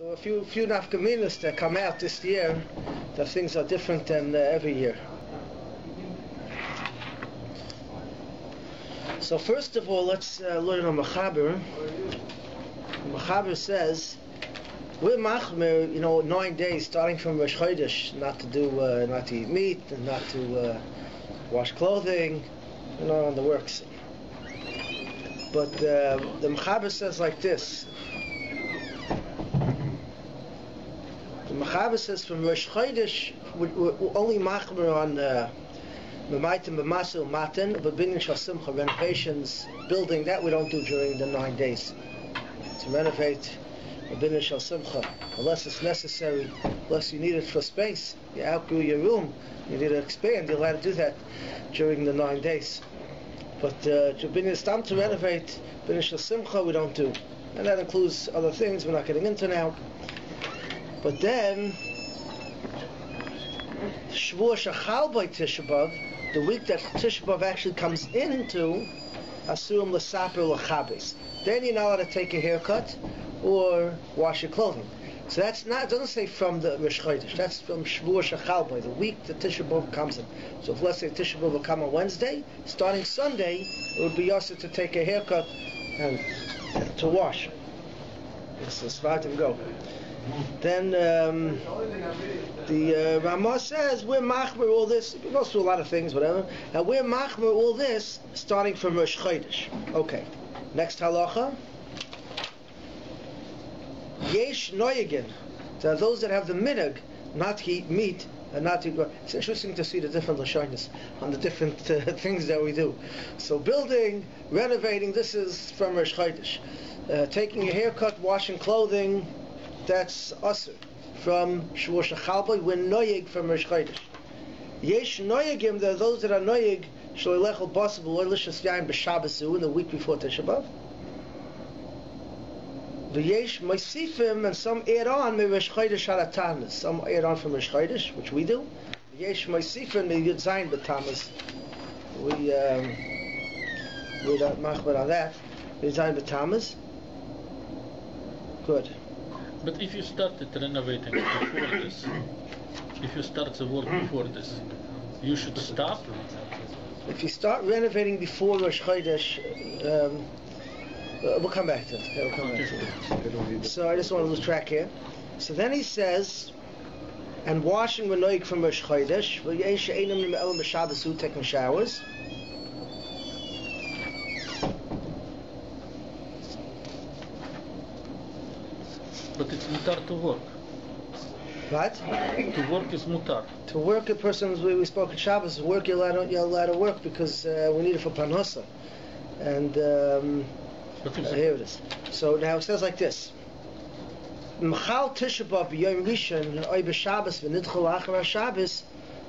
So a few nafkaminas that come out this year, that things are different than every year. So first of all, let's learn a Mechaber. Mechaber says we're machmer, 9 days starting from Rosh Chodesh, not to eat meat and not to wash clothing, on the works. But the Mechaber says like this. The Mechaber says from Rosh Chodesh we're only machmer on Memaitim b'masu matan, but binyan shel simcha, renovations, building, that we don't do during the 9 days. To renovate a binyan shel simcha, unless it's necessary, unless you need it for space, you outgrew your room, you need to expand, you're allowed to do that during the 9 days. But binyan stam to renovate, binyan shel simcha we don't do. And that includes other things we're not getting into now. But then, Shvuah Shachal by Tish B'Av, the week that Tish B'Av actually comes into, Asurim L'Saper L'Chabes. Then you're not allowed to take a haircut or wash your clothing. So that's not, it doesn't say from the Rosh Chodesh, that's from Shvuah Shachal by, the week that Tish B'Av comes in. So if let's say Tish B'Av will come on Wednesday, starting Sunday, it would be yasser to take a haircut and to wash. So start and go. Then the Ramah says we're machmer all this. It goes through a lot of things, whatever. And we're machmer all this starting from Rosh Chodesh. Okay. Next halacha. Yesh noyegin. There are those that have the minhag not to eat meat and not to eat. It's interesting to see the different lashonos on the different things that we do. So building, renovating. This is from Rosh Chodesh. Taking a haircut, washing clothing. That's usher from Shvuah Shachal, we're noyeg from Rosh Chodesh. Yesh noyegim, there are those that are noyeg shloilechel basar v'loilishas yain b'Shabbosu in the week before Tish B'Av. V'yesh moisifim, and some add on me Rosh Chodesh haratamas. Some add on from Rosh Chodesh, which we do. V'yesh moisifim me yud zayin b'tamas. We don't machmer on that. Yud zayin b'tamas. Good. But if you started renovating before this, if you start the work before this, you should stop? If you start renovating before Rosh Chodesh, we'll come back to it. Okay, we'll come back to it. So I just want to lose track here. So then he says, and washing v'noig from Rosh Chodesh, v'yesh einam nim'elam b'Shabbosu, taking showers. But it's mutar to work. What? To work is mutar. To work, a person, as we spoke at Shabbos, work you're allowed to work because we need it for parnasa. And here it is. So now it says like this: Mchal Tish B'Av b'Yom Rishon oy b'Shabbos v'nidchol achar Shabbos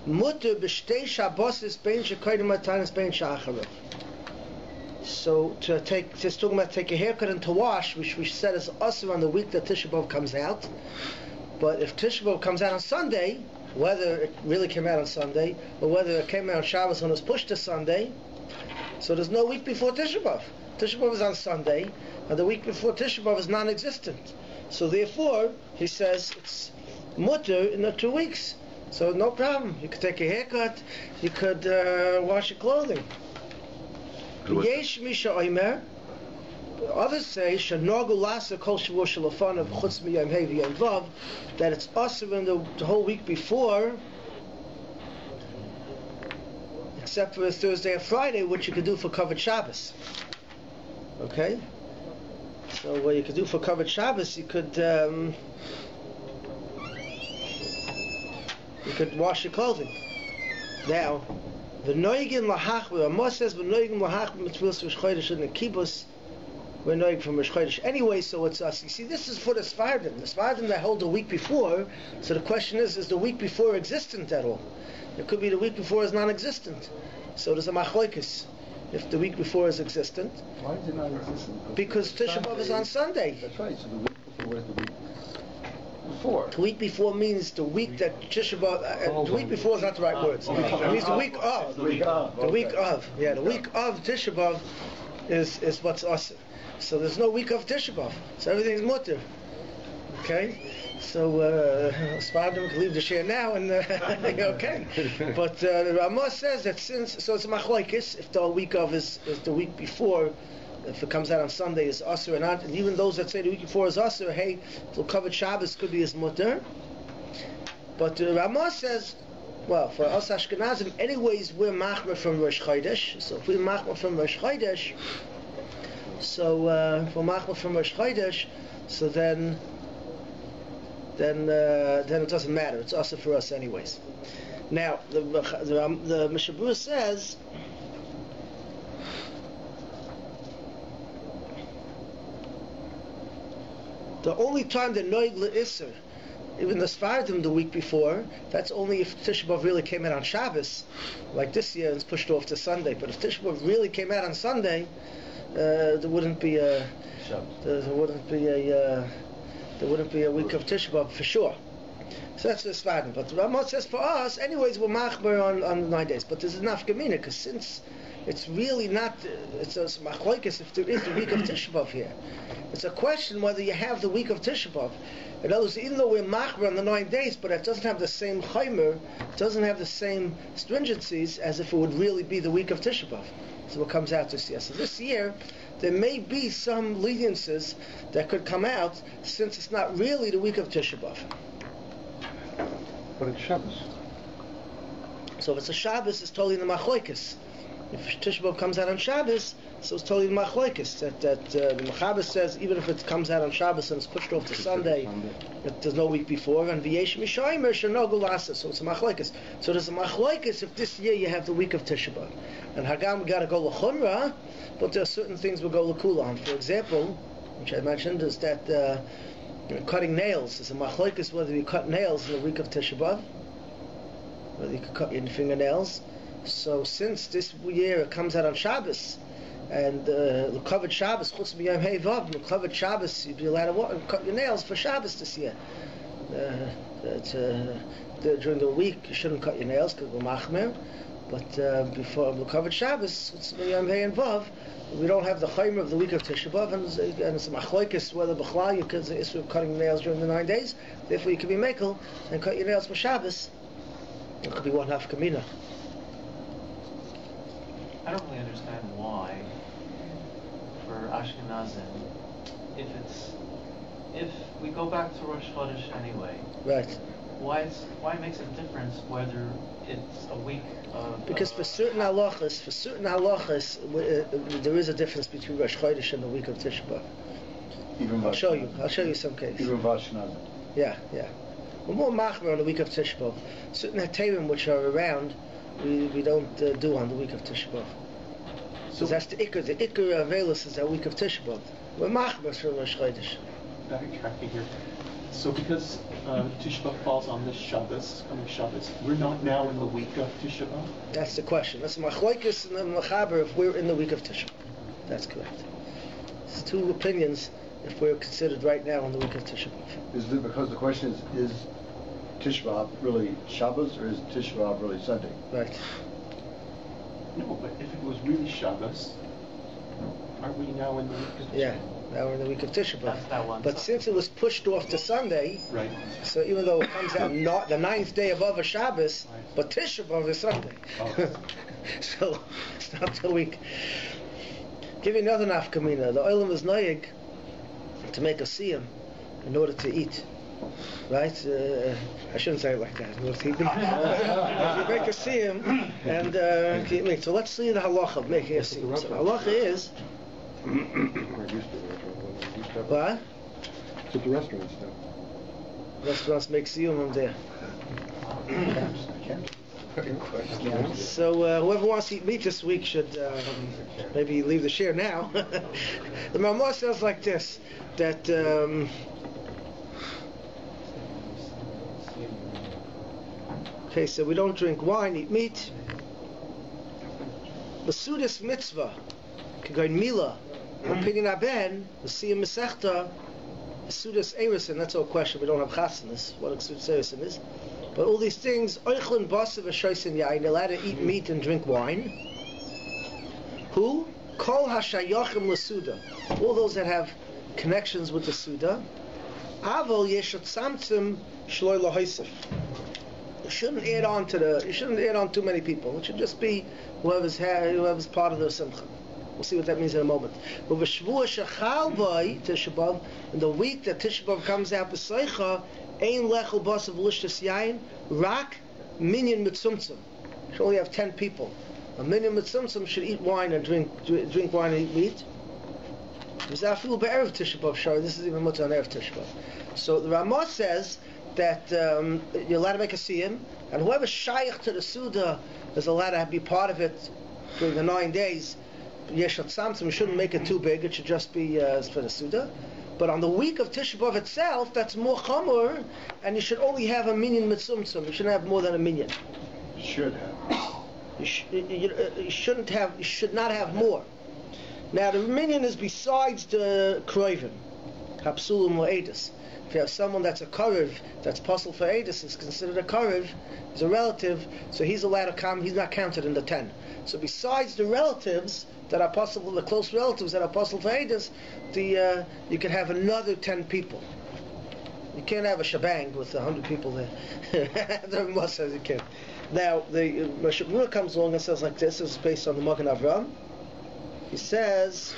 muter b'shtei Shabbosis bein shekodim matanis bein sha'acharav. So just talking about take a haircut and to wash, which we said is also on the week that Tish B'Av comes out. But if Tish B'Av comes out on Sunday, whether it really came out on Sunday or whether it came out on Shabbos and was pushed to Sunday, so there's no week before Tish B'Av. Tish B'Av is on Sunday, and the week before Tish B'Av is non-existent. So therefore, he says it's mutter in the 2 weeks. So no problem. You could take a haircut, you could wash your clothing. Yesh misha oimer. Others say shenogu lasa kol shvuah shalafanav chutz miyom hey v'yom vav, that it's also in the whole week before, except for Thursday and Friday, which you could do for covered Shabbos. Okay. So what you could do for covered Shabbos, you could wash your clothing. Now. V'noigim lahachmer. Amos says v'noigim lahachmer mitzvahs Rosh Chodesh in the kibbutz. We're noig from Rosh Chodesh anyway, so it's us. You see, this is for the Sfardim. The Sfardim that hold the week before. So the question is the week before existent at all? It could be the week before is non-existent. So there's a machlokes if the week before is existent. Why is it non-existent? Because Tish B'Av is on Sunday. That's right. So the week before is the week before. The week before means the week that Tish B'Av. The week before is not the right words. It means the week of. The week of. The week of. Yeah, the week of Tish B'Av is what's awesome. So there's no week of Tish B'Av. So everything's mutter. Okay, so Spardim can leave the share now, and okay. But the Ramah says that since it's a machlokes, if the week of is the week before, if it comes out on Sunday is Asr or not, and even those that say the week before is Asr, hey, if it'll cover Shabbos could be as mutter. But the Ramah says, well, for us Ashkenazim, anyways, we're machmer from Rosh Chodesh. So if we're machmer from Rosh Chodesh, if we're machmer from Rosh Chodesh, so then it doesn't matter. It's also for us anyways. Now the Mishabur says the only time that noig le'isser, even the Sfardim the week before, that's only if Tish B'Av really came out on Shabbos, like this year it's pushed off to Sunday. But if Tish B'Av really came out on Sunday, there wouldn't be a week of Tish B'Av for sure. So that's the Sfardim. But the Ramah says for us, anyways, we're machmer on the 9 days. But there's enough gemina, because since it's really not, it's a machlokes if there is the week of Tish B'Av here. It's a question whether you have the week of Tish B'Av. In other words, even though we're machmer on the 9 days, but it doesn't have the same chaymer, doesn't have the same stringencies as if it would really be the week of Tish B'Av. So it comes out this year. So this year, there may be some leniencies that could come out since it's not really the week of Tish B'Av. But it's Shabbos. So if it's a Shabbos, it's totally in the machlokes. If Tish B'Av comes out on Shabbos, so it's totally in the machlokes. That the Mechaber says even if it comes out on Shabbos and it's pushed off to Sunday, that there's no week before, and v'yesh mishayimer shenogu lasa. So it's a machlokes. So there's a machlokes if this year you have the week of Tish B'Av. And Hagam got to go l'chumra, but there are certain things will go l'kula. For example, which I mentioned, is that cutting nails is a machlokes whether you cut nails in the week of Tish B'Av, whether you could cut your fingernails. So since this year it comes out on Shabbos, and l'kavod Shabbos chutz b'yom hey vav, l'kavod Shabbos you'd be allowed to cut your nails for Shabbos this year. During the week you shouldn't cut your nails because we're machmer. But before l'kavod Shabbos chutz b'yom hey and vav, we don't have the chaymer of the week of Tish B'Av, and it's a machlokes whether b'chlal you could issue of cutting nails during the 9 days. Therefore you could be mekel and cut your nails for Shabbos. It could be one half kamina. I don't really understand why, for Ashkenazim, if we go back to Rosh Chodesh anyway, right? Why it makes a difference whether it's a week of? Because for certain halachas, there is a difference between Rosh Chodesh and the week of Tish B'Av. I'll show you some case. Even Vashnazim. Yeah. We're more machmer on the week of Tish B'Av. Certain hatayim which are around, we don't do on the week of Tish B'Av. So that's the ikar. The ikar avelus is that week of Tish B'Av. We're machmer for Rosh Chodesh. Backtracking here. So because Tish B'Av falls on this Shabbos, coming Shabbos, we're not now in the week of Tish B'Av? That's the question. That's machlokes and the Mechaber if we're in the week of Tish B'Av. That's correct. It's two opinions if we're considered right now in the week of Tish B'Av. Is it because the question is Tish B'Av really Shabbos or is Tish B'Av really Sunday? Right. No, but if it was really Shabbos, aren't we now in the week of Tish B'Av? Yeah, now we're in the week of Tish B'Av. That's that one. But since it was pushed off to Sunday, Right. so even though it comes out not the 9th day above a Shabbos, but Tish B'Av is Sunday. Oh. So it's not the week. Give you another nafkamina. The oilam is noyig to make a siyam in order to eat. Right? I shouldn't say it like that. You make a siyam and keep meat. So let's see the halacha of making a siyam. So the halacha is what? It's at the restaurants now. Restaurants make siyum on there. So whoever wants to eat meat this week should maybe leave the share now. The Ramah says like this, that okay, so we don't drink wine, eat meat. Basudas mitzvah, kagoin mila, opinion aben, l'siyam mesechta, basudas erisin. That's our question. We don't have chasanis. What a basudas erisin is. But all these things, oichlin basav v'shoysin yain, allowed to eat meat and drink wine. Who? Kol hashayachim l'suda. All those that have connections with the suda. Aval yeshut samtzim shloi lahaisif. You shouldn't add on too many people. It should just be whoever's part of the simcha. We'll see what that means in a moment. But v'shvua shechal b'ay Tisha B'av, in the week that Tisha B'av comes out b'seicha, ein lechel basav lishtas yain, rak minyan mitzumtzum. You should only have 10 people. A minyan mitzumtzum should eat wine and drink wine and eat meat. This is even much on Erev Tisha B'av. So the Ramah says that you're allowed to make a siyum, and whoever's shaykh to the Suda is allowed to be part of it during the 9 days. Yeshat Samsim, you shouldn't make it too big, it should just be for the Suda. But on the week of Tisha B'av itself, that's more chamor, and you should only have a minyan mitzumtzum. You shouldn't have more than a minyan. You should have. You should not have more. Now the minyan is besides the kroivim, hapsulim or edus. If you have someone that's a karev, that's puzzle for edus, is considered a karev, he's a relative, so he's allowed to come, he's not counted in the 10. So besides the relatives that are possible, the close relatives that are puzzle for edus, you can have another 10 people. You can't have a shebang with 100 people there. The Ramah says you can. Now the Moshe Rabbeinu comes along and says like this. This is based on the Magen Avraham. He says,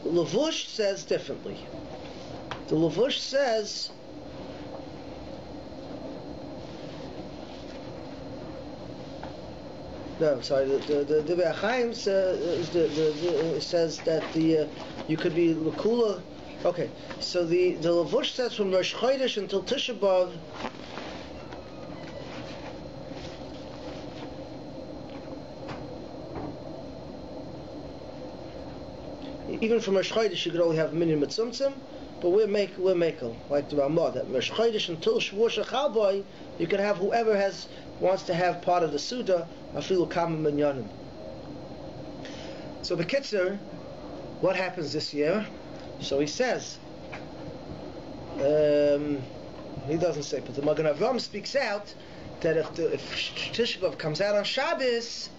Levush says differently. The Levush says, no, sorry. The Be'achaim says that you could be Lakula. Okay, so the Levush says from Rosh Chodesh until Tisha B'av. Even from Rosh Chodesh you could only have a minyan mitzumtzum, but we're makel like the Ramah that Rosh Chodesh until Shavuot Shechal B'ay you can have whoever wants to have part of the Suda afilu kama minyanim. So B'kitzer, what happens this year? So he says, he doesn't say, but the Magen Avraham speaks out that if Tisha B'av comes out on Shabbos,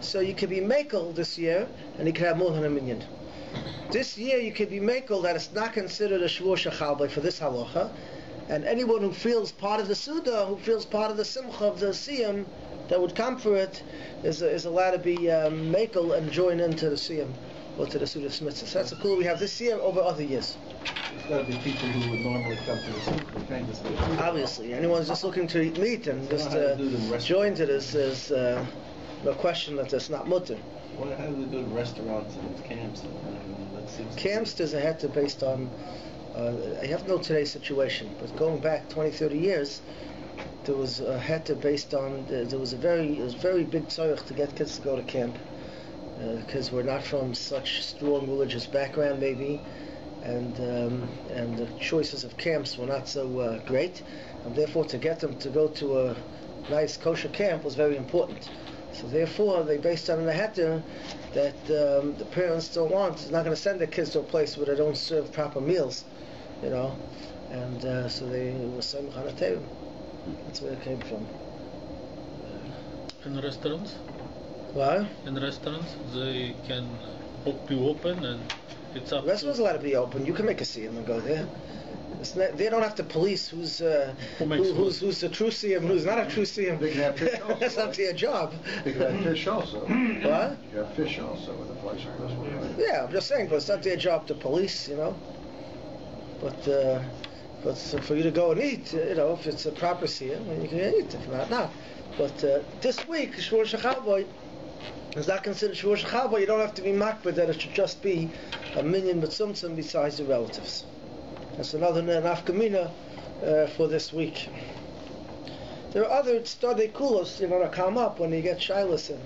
so you could be makel this year, and you could have more than a minyan. This year you could be makel that it's not considered a Shavuot Shechal B'ay for this halacha, and anyone who feels part of the Suda, who feels part of the Simcha of the Siyam, that would come for it, is allowed to be makel and join into the Siyam, or to the Suda Smitzah. So that's the cool we have this year over other years. It's got to be people who would normally come to the Suda. Obviously, anyone who's just looking to eat meat and just join to this is no question that it's not mutter. Well, how do they do the restaurants and camps? Camps, there's a heta based on, I have to know today's situation, but going back 20, 30 years, there was a heta based on, there was a very big tzorich to get kids to go to camp, because we're not from such strong religious background maybe, and the choices of camps were not so great, and therefore to get them to go to a nice kosher camp was very important. So therefore, they based on the heter that the parents don't want, they're not going to send their kids to a place where they don't serve proper meals, and so they were saying Chanateu. That's where it came from. In restaurants? What? In restaurants, they can be open and it's up. Restaurants allowed to be open. You can make a siyum and go there. They don't have to police who's a true siyum and who's not a true siyum. They can have fish also. That's not their job. They can have fish also. What? You can have fish also with a place like this one. Right? Yeah, I'm just saying, but it's not their job to police, But so for you to go and eat, if it's a proper siyum, then you can eat. If not. But this week, Shavuot Shechal B'ay is not considered Shavuot Shechal B'ay. You don't have to be makbid that it should just be a minyan mitzumtzum besides the relatives. That's another nafkamina for this week. There are other stadei kulos, that come up when you get shilas in,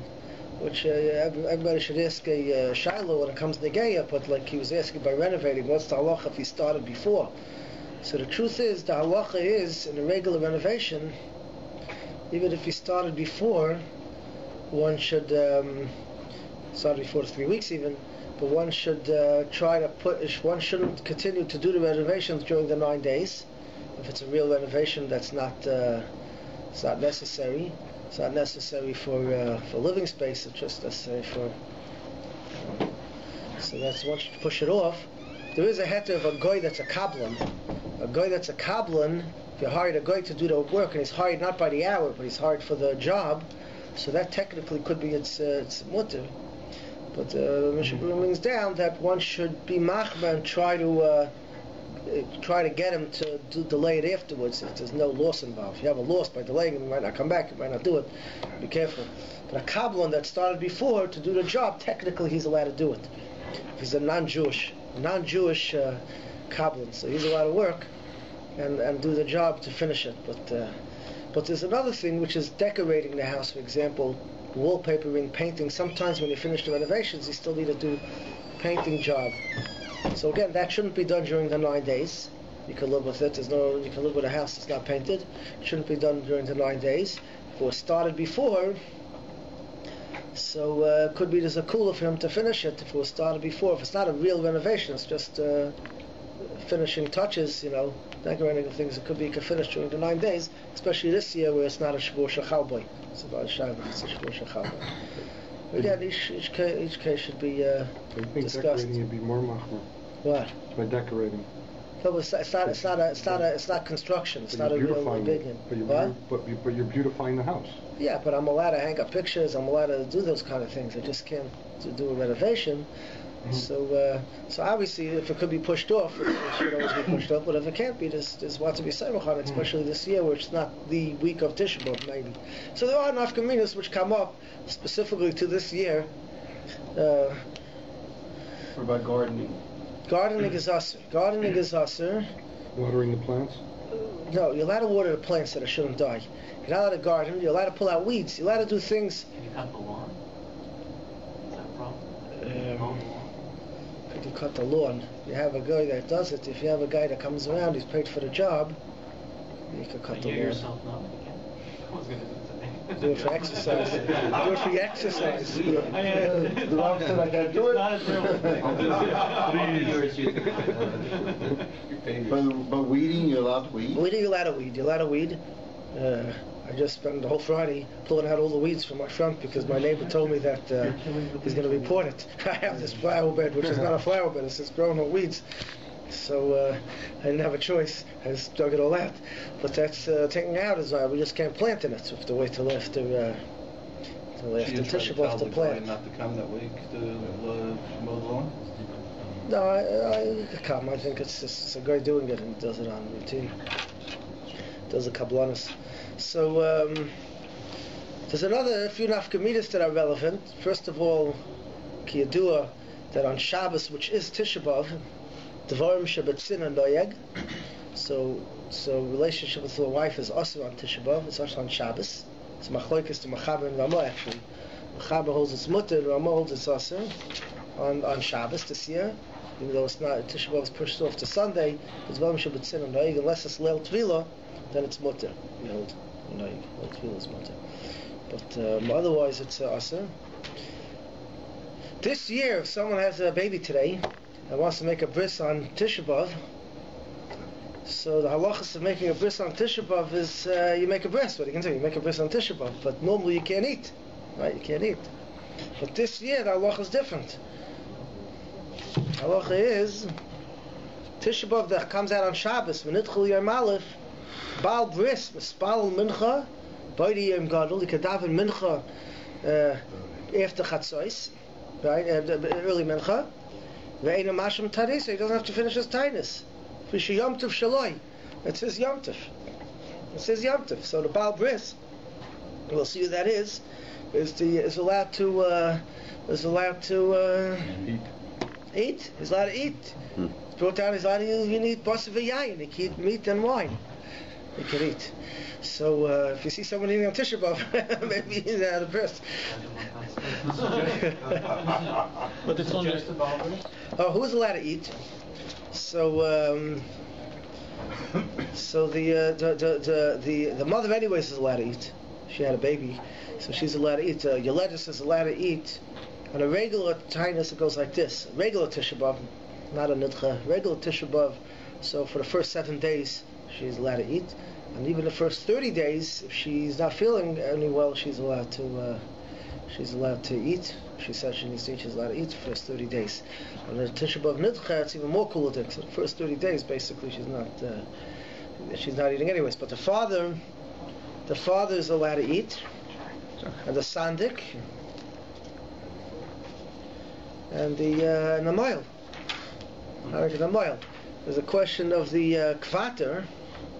which everybody should ask a shiloh when it comes to Geya, but like he was asking by renovating, what's the halacha if he started before? So the truth is, the halacha is, in a regular renovation, even if he started before, one should, started before 3 weeks even, but one should one shouldn't continue to do the renovations during the 9 days. If it's a real renovation, that's it's not necessary. It's not necessary for living space, it's just necessary for So that's once you push it off. There is a heter of a goy that's a kablan. A goy that's a kablan, if you hired a goy to do the work, and he's hired not by the hour, but he's hired for the job, so that technically could be its mutter. But Mishnah brings down that one should be machma and try to get him to delay it afterwards if there's no loss involved. If you have a loss by delaying him, he might not come back, he might not do it. Be careful. But a kablan that started before to do the job, technically he's allowed to do it. If he's a non-Jewish kablan, so he's allowed to work and do the job to finish it. But there's another thing, which is decorating the house, for example, wallpapering, painting. Sometimes when you finish the renovations, you still need to do painting job. So again, that shouldn't be done during the 9 days. You can live with it. You can live with a house that's not painted. It shouldn't be done during the 9 days. If it was started before, so it could be there's a cooler for him to finish it if it was started before. If it's not a real renovation, it's just finishing touches, decorating things. It could be finish during the 9 days, especially this year where it's not a Shavuot Shechalboi. It's about a Shabbos, it's a Shavuot Shechalboi. Again, each case should be discussed. Decorating would be more machmir. What? By decorating. No, but it's not construction. It's not a real opinion. But you're beautifying the house. Yeah, but I'm allowed to hang up pictures. I'm allowed to do those kind of things. I just can't do a renovation. So obviously, if it could be pushed off, it should always be pushed off. But if it can't be, there's what to be samach on it, especially this year, where it's not the week of Tish B'Av, maybe. So there are enough communities which come up specifically to this year. What about gardening? Gardening is usher. Watering the plants? No, you're allowed to water the plants that shouldn't die. You're not allowed to garden. You're allowed to pull out weeds. You're allowed to do things. Can you cut the lawn? Is that a problem? Could you cut the lawn? You have a guy that does it. If you have a guy that comes around, he's paid for the job, you could cut the lawn. You yourself know. I was going to do it today. Do it for exercise. Do it for your exercise. The Rob said I can't do it. Not a real thing. But weeding, you're allowed to weed? Weeding, you're allowed to weed. You're allowed to weed. I just spent the whole Friday pulling out all the weeds from my front because my neighbor told me that he's going to report it. I have this flower bed, which is not a flower bed, it's just growing with weeds. So I didn't have a choice. I just dug it all out. But that's taking out is we just can't plant in it. So we have to wait till after Tish B'Av to plant. Not to come that week to mow the lawn? No, I come. I think it's a guy doing it and does it on routine. Does a kablanis. So there's another few nafkamidas that are relevant. First of all, ki yadua that on Shabbos, which is Tish B'Av, Dvarim shebetzin and doyeg. So relationship with the wife is also on Tish B'Av. It's also on Shabbos. It's machloikis to Machaber and Ramah actually. Machaber holds its mutter, and Ramah holds its asr on Shabbos this year. Even though it's not Tish B'Av is pushed off to Sunday, it's Dvarim shebetzin and doyeg. Unless it's Leil Tvila, then it's mutter. We hold doyeg. Leil Tvila is mutter. But otherwise it's asr. This year, if someone has a baby today and wants to make a bris on Tish B'Av, so the halachas of making a bris on Tish B'Av is you make a bris. What you can do, you make a bris on Tish B'Av, but normally you can't eat, right? You can't eat. But this year the halacha is different. Halacha is Tish B'Av that comes out on Shabbos. V'nitchul yom aleph, bal bris, mispal mincha, b'ydi yom gadol. You can daven mincha after chatzos, right? Early mincha. Ve'ena masham tari, so he doesn't have to finish his tainus. V'she yom tov shaloi. It says yom tov. It says yom tov. So the Baal Bris, we'll see who that is allowed to eat. He's allowed to eat. It's brought down. He's allowed to eat basa v'yayin. He can eat meat and wine. He can eat. So if you see someone eating on Tish B'Av, maybe he's out of Bris. But it's only who's allowed to eat? So the mother anyways is allowed to eat. She had a baby, so she's allowed to eat. Yoledis is allowed to eat. On a regular tainus, it goes like this: a regular Tish B'Av, not a nidcha. Regular Tish B'Av. So for the first 7 days, she's allowed to eat, and even the first 30 days, if she's not feeling any well, she's allowed to eat. she says she needs to eat, she's allowed to eat the first 30 days. On the Tish B'Av Nidcha, it's even more cooler thing. So the first 30 days, basically, she's not eating anyways. But the father is allowed to eat, and the sandik, and the moil. The moil. There's a question of the kvater.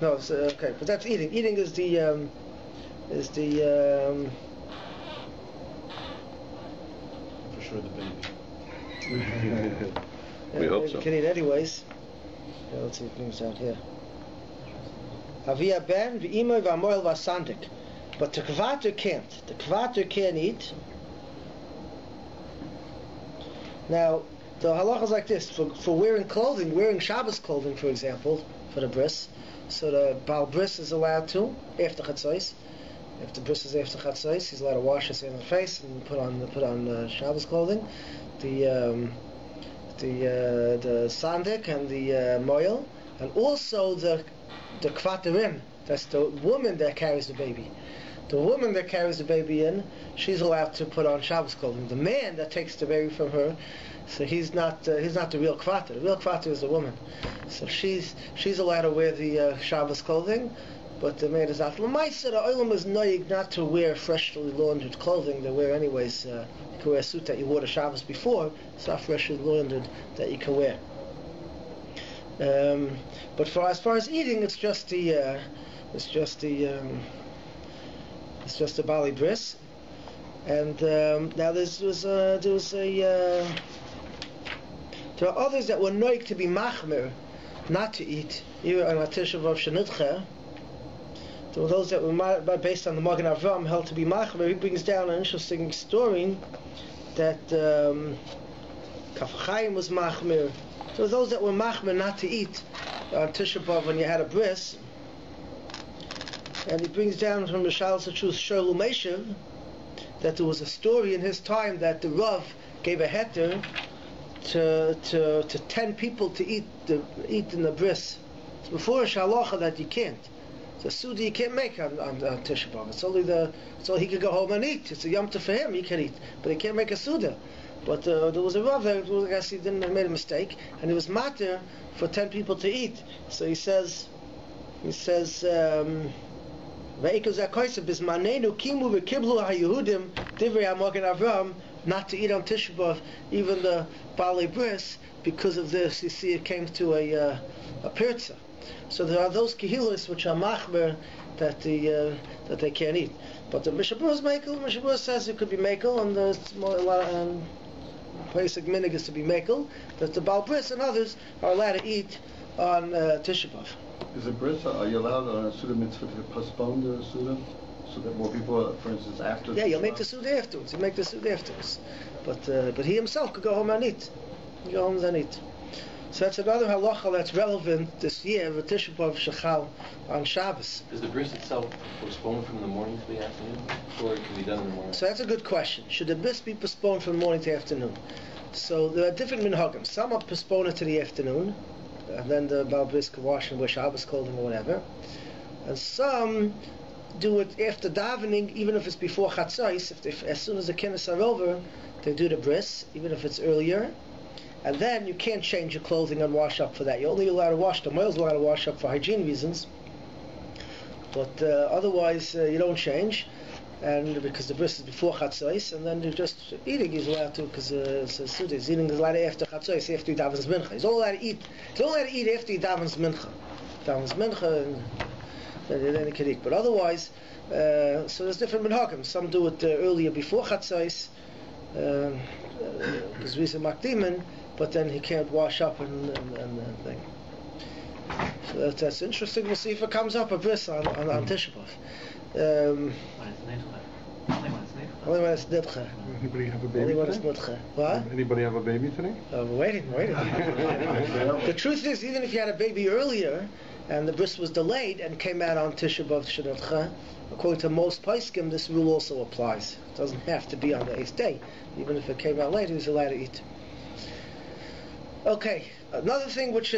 No, it's, okay, but that's eating. Eating is the For sure, the baby. We hope so. You can eat anyways. Yeah, let's see if it brings out here. Avia ben v'imoy v'amoil v'asandik. But the kvater can't. The kvater can't eat. Now, the halacha is like this: for wearing clothing, wearing Shabbos clothing, for example, for the bris. So the Baal bris is allowed to after chatzos. If the bris is after chatzos, he's allowed to wash his hand and face and put on Shabbos clothing. The sandik and the moil, and also the kvaterim. That's the woman that carries the baby. The woman that carries the baby in, she's allowed to put on Shabbos clothing. The man that takes the baby from her, so he's not the real kvater. The real kvater is the woman. So she's allowed to wear the Shabbos clothing, but the man is not. L'maisa, the olam is noyig not to wear freshly laundered clothing. They wear anyways. You can wear a suit that you wore the Shabbos before. It's not freshly laundered that you can wear. But as far as eating, it's just the Bali bris. And now there are others that were noig to be machmir, not to eat, even on a Tish B'Av Shenidcha. There were those that were based on the Magen Avram held to be machmir. He brings down an interesting story that Kaf Chaim was machmir. So those that were machmir not to eat on Tish B'Av when you had a bris. And he brings down from the Shalos HaTrus Sherlu Meshiv that there was a story in his time that the Rav gave a heter to 10 people to eat in the bris. It's before a shalacha that you can't. So Suda you can't make on Tish B'Av. It's all he could go home and eat. It's a yom tov for him, he can eat. But he can't make a Suda. But there was a Rav there, I guess he made a mistake, and he was matir for 10 people to eat. So he says not to eat on Tish B'Av, even the Bali Bris, because of this. You see, it came to a pirza. So there are those kehilos which are machmer that they can't eat. But the Mishabur is mekel. Mishabur says it could be mekel, and the basic minig is to be mekel. That the Bal Bris and others are allowed to eat on Tish B'Av. Is it bris? Are you allowed on a Suda mitzvah to postpone the Suda? So that more people, for instance, after... Yeah, you'll make the Suda afterwards. But he himself could go home and eat. Go home and eat. So that's another halacha that's relevant this year, the Tish B'Av Shechal on Shabbos. Is the bris itself postponed from the morning to the afternoon? Or it can be done in the morning? So that's a good question. Should the bris be postponed from morning to afternoon? So there are different minhagim. Some are postponed it to the afternoon, and then the Baal Bris can wash and wear Shabbos clothing or whatever. And some do it after davening, even if it's before chatzos. As soon as the kinnis are over, they do the bris, even if it's earlier. And then you can't change your clothing and wash up for that. You're only allowed to wash. The male's allowed to wash up for hygiene reasons. But otherwise, you don't change, and because the bris is before chatzos, and then you're just eating. He's allowed to, because it's a suda. He's eating allowed after chatzos, after he davens mincha. He's all allowed to eat. He's all allowed to eat after he davens mincha. Davens mincha, and then he can eat. But otherwise, so there's different minhagim. Some do it earlier before chatzos, because we say makdimin, but then he can't wash up and thing. So that's interesting. We'll see if it comes up a bris on Tish B'Av. Only when it's nidcha. Anybody have a baby Only when it's today? nidcha. What? Anybody have a baby today? We're waiting. The truth is, even if you had a baby earlier, and the bris was delayed and came out on Tish B'Av Shenatcha, according to most poskim, this rule also applies. It doesn't have to be on the 8th day. Even if it came out later, he's allowed to eat. Okay, another thing which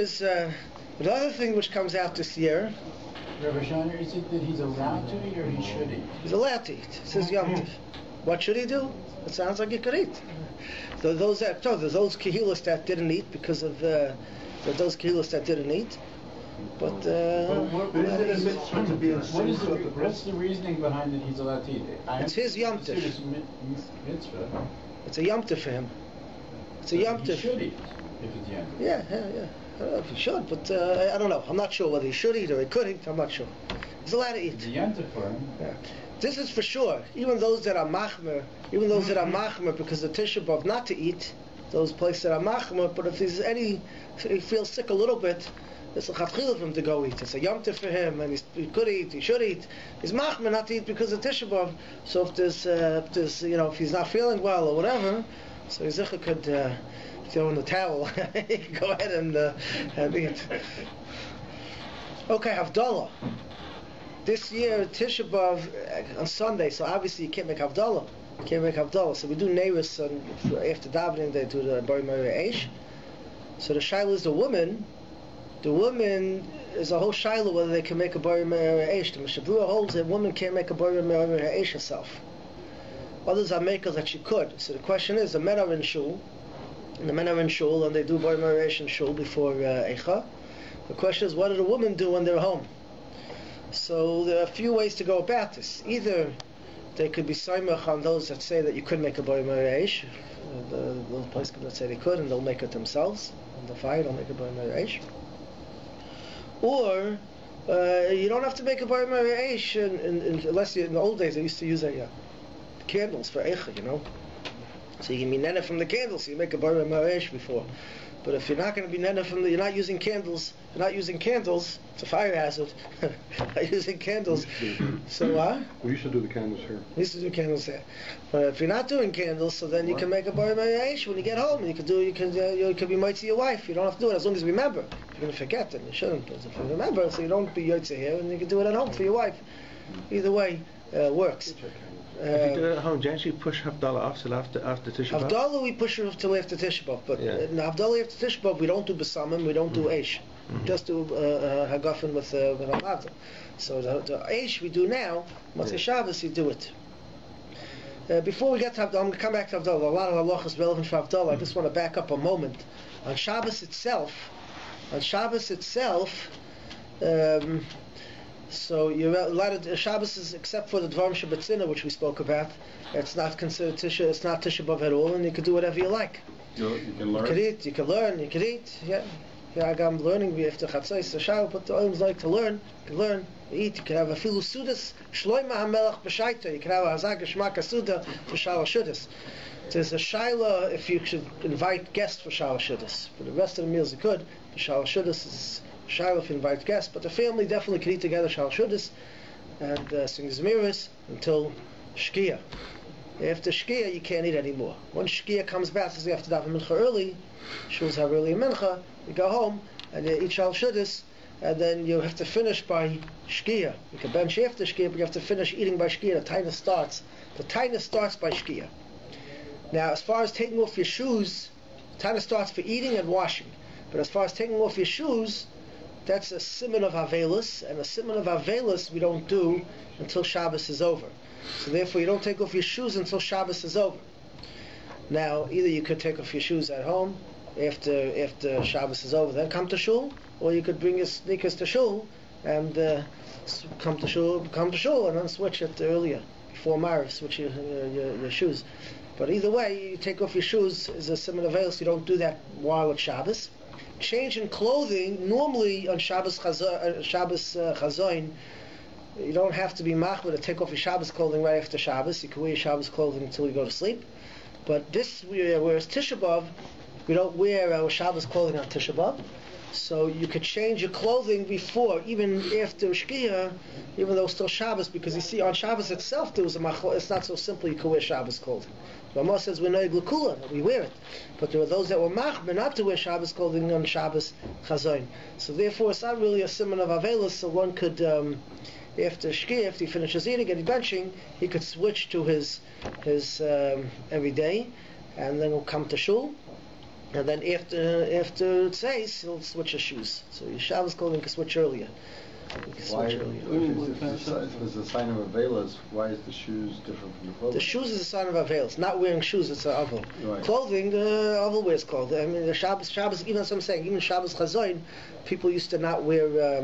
comes out this year. Rabbi Scheiner, is it that he's allowed to eat or he should eat? He's allowed to eat. It says Yom Tov. What should he do? It sounds like you could eat. Those kahilas that didn't eat because of those kahilas that didn't eat. But what is it a mitzvah to be in What's the reasoning behind it? He's allowed to eat it. It's his Yom Tov. It's mitzvah. It's a Yom Tov for him. It's a Yom He Tov. should eat if it's Yom Tov. Yeah. I don't know if he should, but I don't know. I'm not sure whether he should eat or he could eat. I'm not sure. He's allowed to eat. It's a Yom Tov for him. Yeah. This is for sure. Even those that are machmer, because of Tisha B'Av not to eat, those places that are machmer. But if he feels sick a little bit, it's a chatchila for him to go eat. It's a Yom Tov for him, and he could eat, he should eat. He's machmer not to eat because of Tisha B'Av. So if there's if he's not feeling well or whatever, so his zichah could throw in the towel. He can go ahead and eat. Okay, Havdalah. This year, Tisha B'Av on Sunday, so obviously you can't make Havdalah. So we do Neiris after davening. They do the Bari Mari Eish. So the shaila is the woman is a whole shaila whether they can make a Bari Mari Eish. The Mishabura holds that a woman can't make a Bari Mari Eish herself. Others are makers that she could. So the question is, the men are in shul, and they do Bari Mari Eish in shul before Eicha. The question is, what do the women do when they're home? So there are a few ways to go about this. Either they could be soymach on those that say that you could make a Bari Mari Eish. Those places that say they could, and they'll make it themselves. On the fire, they'll make a Bari Mari Eish. Or you don't have to make a Bari Mari Eish unless in the old days they used to use candles for Eicha, So you can be nene from the candles, so you make a Bari Mari Eish before. But if you're not going to be nene from you're not using candles, it's a fire hazard. Not using candles. So what? We used to do the candles here. We used to do candles there. But if you're not doing candles, so then you can make a Bari Mari Eish when you get home. And you could be mighty to your wife. You don't have to do it as long as you remember. If you're going to forget, then you shouldn't. But if you remember, so you don't be yotze here, and you can do it at home for your wife. Either way, works. If you do it at home, do you actually push Havdalah off till after Tisha B'Av? Havdalah we push it till after Tisha B'Av, but in Havdalah after Tisha B'Av we don't do Besamim, we don't do Eish. Just do Hagafen with Havdalah. So the Eish we do now, Motzei Shabbos you do it. Before we get to Havdalah, I'm going to come back to Havdalah. A lot of halach is relevant for Havdalah. I just want to back up a moment. On Shabbos itself, so you're allowed to, Shabbos is, except for the Dvarim Shabbatzina, which we spoke about, it's not considered Tisha, it's not Tisha B'Av at all, and you can do whatever you like. You can learn. You can eat, you can learn, you can eat. Yeah, I'm learning after Chatzos the Shabbos, but the Oims like to learn. You can learn, you eat. You can have a filu sudas, Shloima HaMelech B'Shaita. You can have a Hazak Shmaka Suda for Shalosh Shudas. There's a shaila if you should invite guests for Shalosh Shudas. For the rest of the meals you could. For Shalosh Shudas is shaila if you invite guests, but the family definitely can eat together Shalosh Shudas and sing Zmiris until Shkia. After Shkia you can't eat anymore. Once Shkia comes back, says you have to daven Mincha early, shuls have early Mincha, you go home and you eat Shalosh Shudas, and then you have to finish by Shkia. You can bench after Shkia, but you have to finish eating by Shkia. The taina starts by Shkia. Now, as far as taking off your shoes, taina starts for eating and washing. But as far as taking off your shoes, that's a siman of Avelis, and a siman of Avelis we don't do until Shabbos is over. So therefore you don't take off your shoes until Shabbos is over. Now, either you could take off your shoes at home after Shabbos is over, then come to shul, or you could bring your sneakers to shul and come to shul, and then switch it earlier before Mariv, switch your shoes. But either way, you take off your shoes is a siman of Avelis. You don't do that while it's Shabbos. Change in clothing, normally on Shabbos Chazoin, you don't have to be machmir to take off your Shabbos clothing right after Shabbos. You can wear your Shabbos clothing until you go to sleep. But whereas Tisha B'Av, we don't wear our Shabbos clothing on Tisha B'Av. So you could change your clothing before, even after Shkia, even though it's still Shabbos, because you see on Shabbos itself there was it's not so simple you can wear Shabbos clothing. Rama says we know glukula, we wear it, but there were those that were machmir not to wear Shabbos clothing on Shabbos Chazoin. So therefore, it's not really a siman of Avelis. So one could, after Shkia, after he finishes eating and benching, he could switch to his every day, and then he'll come to shul, and then after it says he'll switch his shoes. So your Shabbos clothing can switch earlier. Why, if it's a sign of Avelis, why is the shoes different from the clothing? The shoes is a sign of Avelis. Not wearing shoes, it's an Avel. Right. Clothing, Avel wears clothing. I mean, the Shabbos, even as I'm saying, even Shabbos Chazoin, people used to not wear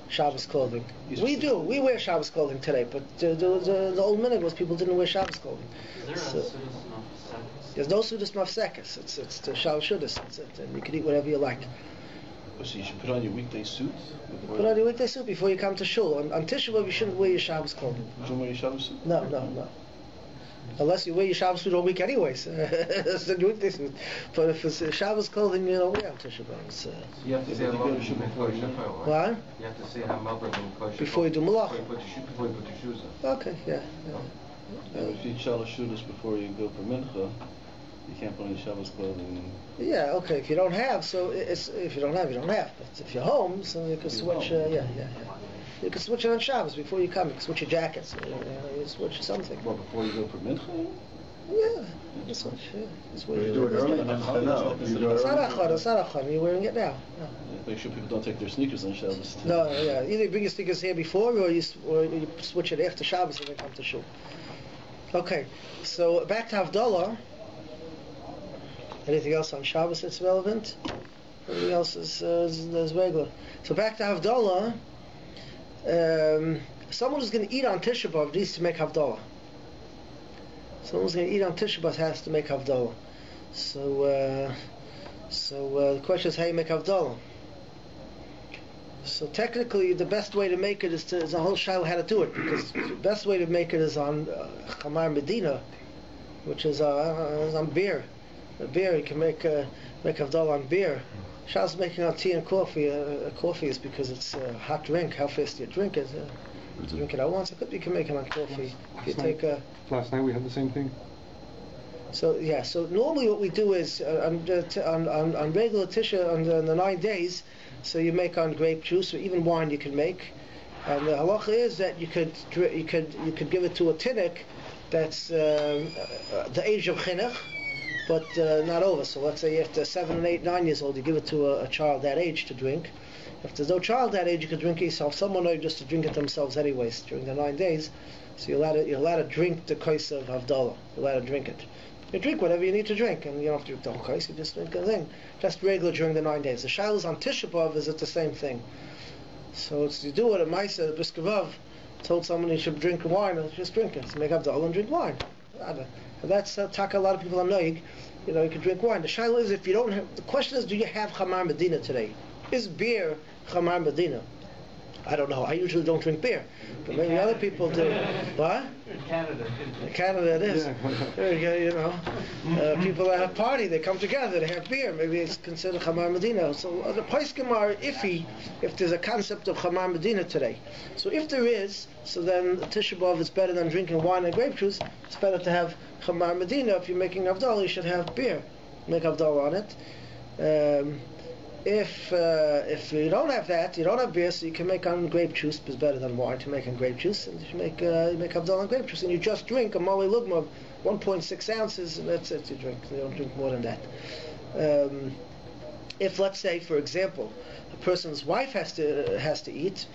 Shabbos clothing. We do. We wear Shabbos clothing today, but the old minute was people didn't wear Shabbos clothing. Is there a Sudas Mafsekes? There's no Sudas Mafsekes. It's the Shabbos Shudas. That's it. And you can eat whatever you like. So you should put on your weekday suit? Put on your weekday suit before you come to shul. On Tish B'Av, you shouldn't wear your Shabbos clothing. You don't wear your Shabbos suit? No. Unless you wear your Shabbos suit all week anyways. It's the weekday suit. But if it's Shabbos clothing, you don't wear on Tish B'Av. So you have to say Hamabrim before you What? You have to say Hamabrim before you do Malach. Before you put your shoes on. Okay, yeah. If you eat Shabbos Shudas before you go for Mincha, you can't put on your Shabbos clothing. Yeah, okay. If you don't have, so it's if you don't have, you don't have. But if you're home, so you can switch. Yeah. You can switch it on Shabbos before you come. You can switch your jackets. You switch something. Well, before you go for Mincha? Yeah, you switch. Yeah. If you do it early, no. It's not achad. You're wearing it now. No. Make sure people don't take their sneakers on Shabbos. No, yeah. Either you bring your sneakers here before, or you switch it after Shabbos and then come to shul. Okay, so back to Havdalah. Anything else on Shabbos that's relevant? Everything else is regular. So back to Havdalah. Someone who's going to eat on Tisha B'Av needs to make Havdalah. Someone who's going to eat on Tisha B'Av has to make Havdalah. So the question is how you make Havdalah. So technically, the best way to make it is a whole shaila how to do it, because the best way to make it is on Chamar Medina, which is on beer. Beer, you can make Havdalah on beer. Shas making on tea and coffee. Coffee is because it's a hot drink. How fast do you drink it? Drink it at once. You can make it on coffee. If you take last night we had the same thing. So normally what we do is on regular Tisha on the 9 days. So you make on grape juice or even wine you can make. And the halacha is that you could give it to a tinnik that's the age of chinuch, but not over. So let's say after 7 and 8, 9 years old, you give it to a child that age to drink. If there's no child that age, you can drink it yourself. Someone knows just to drink it themselves anyways during the 9 days. So you're allowed to drink the kos of Havdalah. You're allowed to drink it. You drink whatever you need to drink, and you don't have to drink the whole kos. You just drink a thing, just regular during the 9 days. The shaila is on Tisha B'Av, is it the same thing? So you do it. A Maisa, the Briskavav told someone he should drink wine, and just drink it. So make Havdalah and drink wine. And that's taka. A lot of people are knowing. You can drink wine. The shaila is if you don't have. The question is, do you have Chamar Medina today? Is beer Chamar Medina? I don't know. I usually don't drink beer, but maybe other people do. What? In Canada. In Canada it is. People that have party, they come together, they have beer. Maybe it's considered Chamar Medina. So the poskim are iffy if there's a concept of Chamar Medina today. So if there is, so then Tisha B'Av is better than drinking wine and grape juice. It's better to have Chamar Medina. If you're making Havdalah, you should have beer. Make Havdalah on it. If you don't have that, you don't have beer, so you can make on grape juice. It's better than wine to make on grape juice, and you make Havdalah on grape juice, and you just drink a mali lugma of 1.6 ounces, and that's it. You drink. You don't drink more than that. If, let's say, for example, a person's wife has to eat,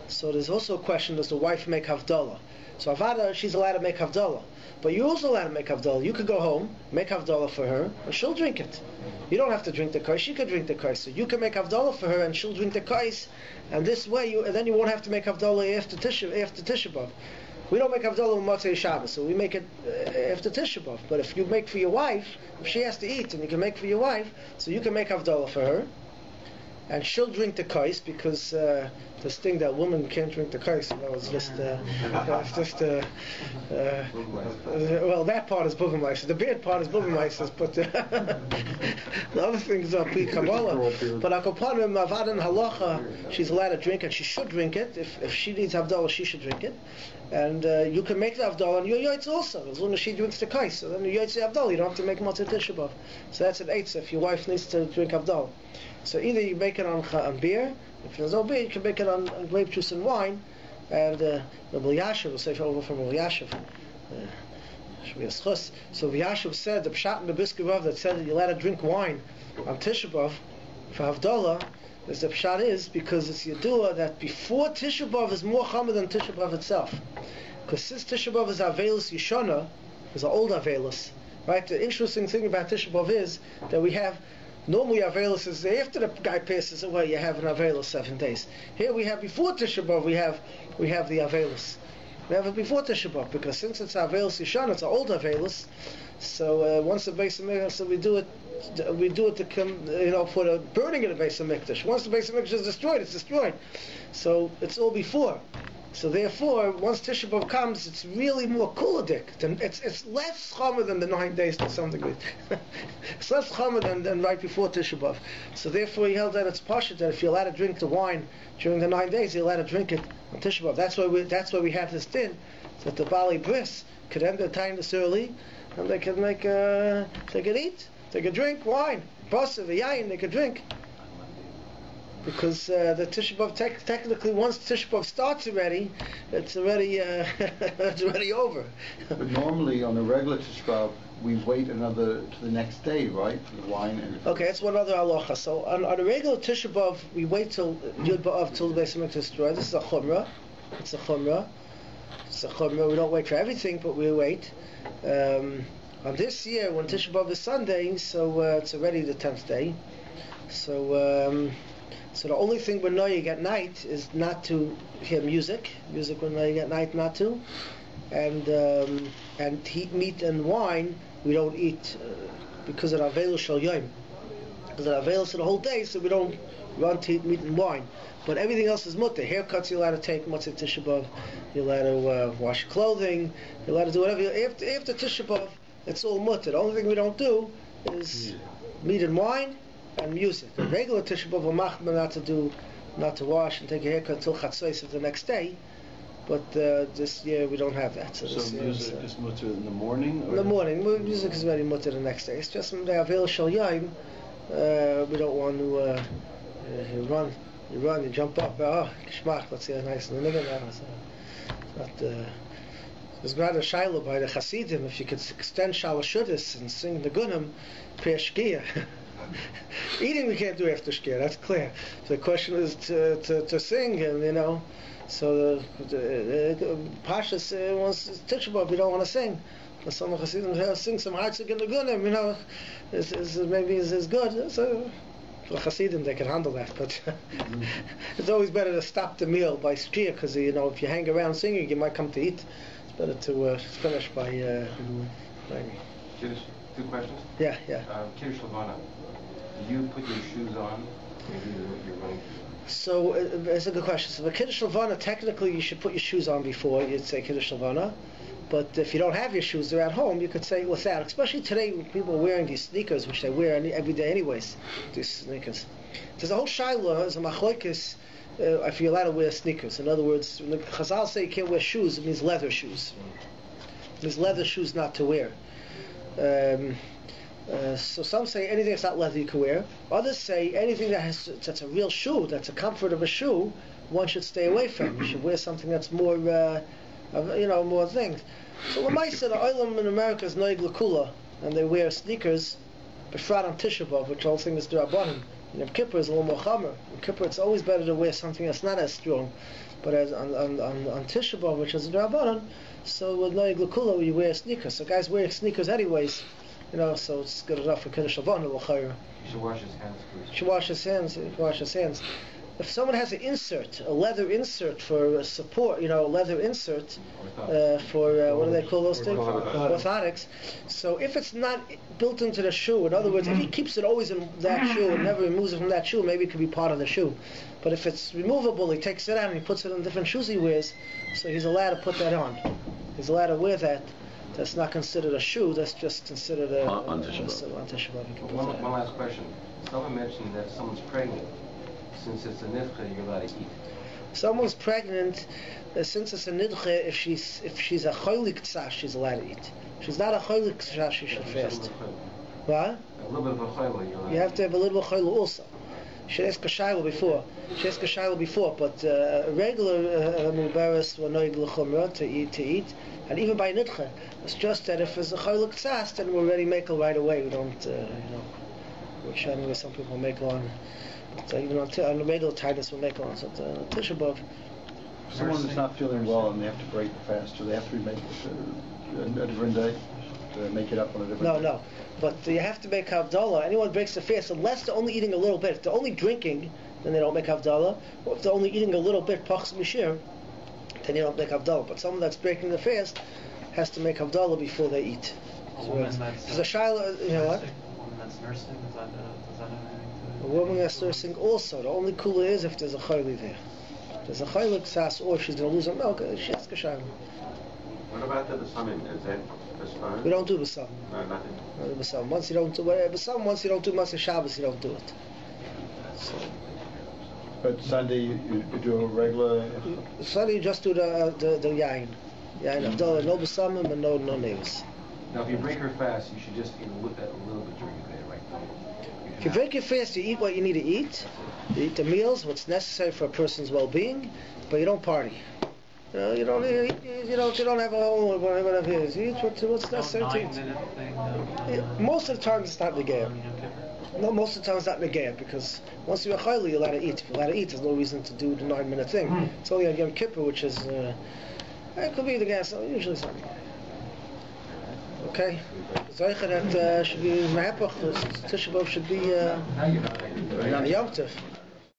so there's also a question: does the wife make Havdalah? So Avada, she's allowed to make Havdalah. But you're also allowed to make Havdalah. You could go home, make Havdalah for her, and she'll drink it. You don't have to drink the kais, she could drink the kais. So you can make Havdalah for her, and she'll drink the kais, and this way, then you won't have to make Havdalah after Tisha B'Av. We don't make Havdalah on Motzei Shabbos, so we make it after Tisha B'Av. But if you make for your wife, if she has to eat, and you can make for your wife, so you can make Havdalah for her, and she'll drink the kais, because this thing that women can't drink the kais, it's just well, that part is buvim. The beard part is buvim, but the other things are pre Kabbalah. But Akopanim Avad and Halacha, she's allowed to drink, and she should drink it. If she needs Havdalah, she should drink it. And you can make the Havdalah on your yaitz also, as long as she drinks the kais. So then the yaitz Havdalah, you don't have to make Motzei Tisha B'Av. So that's an eitz if your wife needs to drink Havdalah. So either you make it on beer. If there's no beer, you can make it on grape juice and wine. And Rabbi Yashav will say over from Rabbi Yashav. So Rabbi Yashav said the pshat in the Briskavav that said that you're allowed to drink wine on Tisha B'Av for Havdalah As the pshat is, because it's Yadua that before Tisha B'Av is more Chama than Tisha B'Av itself. Because since Tisha B'Av is Avelis Yishana, is an old Avelis, right? The interesting thing about Tisha B'Av is that we have, normally Avelis is after the guy passes away, you have an Avelis 7 days. Here we have before Tisha B'Av, we have the Avelis. We have it before Tisha B'Av, because since it's Avelis Yishana, it's an old Avelis. So once the Beis Hamikdash, so we do it to come, for the burning of the Beis Hamikdash. Once the Beis Hamikdash is destroyed, it's destroyed. So it's all before. So therefore, once Tisha B'Av comes, it's really more kuladik. It's less chama than the 9 days to some degree. It's less chama than right before Tisha B'Av. So therefore, he held that it's pashut that if you're allowed to drink the wine during the 9 days, you're allowed to drink it on Tisha B'Av. That's why we have this din that the Bali Bris could end the time this early, and they could make they could eat, they could drink wine, basa, v'yayin, they could drink. Because the Tisha B'Av, technically, once Tisha B'Av starts already, it's already over. But normally on a regular Tisha B'Av, we wait to the next day, right, for the wine and... Okay, that's one other halacha. So on a regular Tisha B'Av, we wait till Yud B'Av, till the Beis Hamikdash is destroyed. This is a chumrah. It's a chumrah. We don't wait for everything, but we wait. On this year, when Tisha B'Av is Sunday, so it's already the 10th day. So the only thing we're noyig at night is not to hear music. Music we're noyig at night not to. And eat meat and wine, we don't eat because of Avelos Shal Yom. Because of Avelos for the whole day, so we don't want to eat meat and wine. But everything else is mutter. Haircuts you're allowed to take, Matzah Tisha B'Av. You're allowed to wash clothing. You're allowed to do whatever. After Tisha B'Av, it's all mutter. The only thing we don't do is meat and wine and music. The regular Tisha B'Av will not to wash and take a haircut until Chatzos of the next day. But this year we don't have that. So music is mutter in the morning? Or? In the morning. Music is very mutter the next day. It's just when they have Avelos Shal Yom, we don't want to you run, you jump up, kishmach, let's see how nice and nigga now. There's not a shiloh by the Hasidim, if you could extend Shalashudis and sing the Gunim, per Shkia. Eating we can't do after Shkia, that's clear. So the question is to sing, and so the Pashas wants Tisha B'Av, we don't want to sing. But some Hasidim sing some Hartzig in the Gunim, maybe is good. So for Hasidim they can handle that, but it's always better to stop the meal by Shkia, because if you hang around singing, you might come to eat. It's better to finish by. Kiddush, 2 questions. Yeah. Kiddush Levana, do you put your shoes on? Maybe you're running. So it's a good question. So the Kiddush Levana, technically you should put your shoes on before you'd say Kiddush Levana. But if you don't have your shoes, they're at home, you could say without. Especially today when people are wearing these sneakers, which they wear every day anyways, these sneakers. There's a whole shiloh, there's a machlokes, if you're allowed to wear sneakers. In other words, when the Chazal say you can't wear shoes, it means leather shoes. It means leather shoes not to wear. So some say anything that's not leather you can wear. Others say anything that's a real shoe, that's a comfort of a shoe, one should stay away from. You should wear something that's more, more things. So Lamaisa, the Olam in America is Noig Lakula, and they wear sneakers, Befrat on Tisha B'Av, which all thing is D'Rabbanan. And Yom Kippur is a little more chamer. Yom Kippur, it's always better to wear something that's not as strong. But as on Tisha B'Av, which is D'Rabbanan, so with Noig Lakula, you wear sneakers. So guys wear sneakers anyways, so it's good enough for Kiddush Levana. You should wash his hands first. He should wash his hands. If someone has a leather insert for support, a leather insert for, what do they call those things? Orthotics. So if it's not built into the shoe, in other words, if he keeps it always in that shoe and never removes it from that shoe, maybe it could be part of the shoe. But if it's removable, he takes it out and he puts it in different shoes he wears, so he's allowed to put that on. He's allowed to wear that. That's not considered a shoe, that's just considered on Tisha B'Av. One last question. Someone mentioned that someone's pregnant. Since it's a nidche, you're allowed to eat. Someone's pregnant, since it's a nidche, if she's a cholik tzah, she's allowed to eat. If she's not a cholik tzah, she should fast. What? A little bit of a chayla, you're allowed. You have to have a little bit of chayla also. She asked a shayla before. But a regular mubaris were noig l'chumra to eat, and even by nidche. It's just that if it's a cholik tzah, then we're already makel right away. We don't, which anyway some people make on. But, even on the regular tightness will make on. So Tish above. Someone that's not feeling well and they have to break fast, do they have to make it a different day? To make it up on a different day? No. But you have to make Havdalah. Anyone breaks the fast unless they're only eating a little bit. If they're only drinking, then they don't make Havdalah. Or if they're only eating a little bit, Pachs Mishir, then you don't make Havdalah. But someone that's breaking the fast has to make Havdalah before they eat. A woman that's There's a Shaila, you know what? A woman that's nursing, does that have anything to A woman that's nursing also. The only kula is if there's a chayli there. If there's a chayli sas or she's going to lose her milk, she has a Shaila. What about the Basamim? Is that Basam? We don't do Basam. No, nothing. No, Basam. Once you don't do Basam, once you don't do Matzah Shabbos, you don't do it. So. But Sunday you do a regular... Sunday you just do the yain. Yain Havdalah, no Basamim and no neighbors. Now, if you break her fast, you should just eat a little bit during the day, right? If you break your fast, you eat what you need to eat. You eat the meals, what's necessary for a person's well-being, but you don't party. You don't have a whole whatever it is. You eat what's necessary to eat. Most of the time it's not negayah. No, most of the time it's not negayah because once you're a chayli, you're allowed to eat. If you're allowed to eat, there's no reason to do the 9-minute thing. It's only on Yom Kippur, which is it could be the gas. Usually it's not. Okay. Zeicher that should be Mahapach. Tish B'Av should be Yom Tov.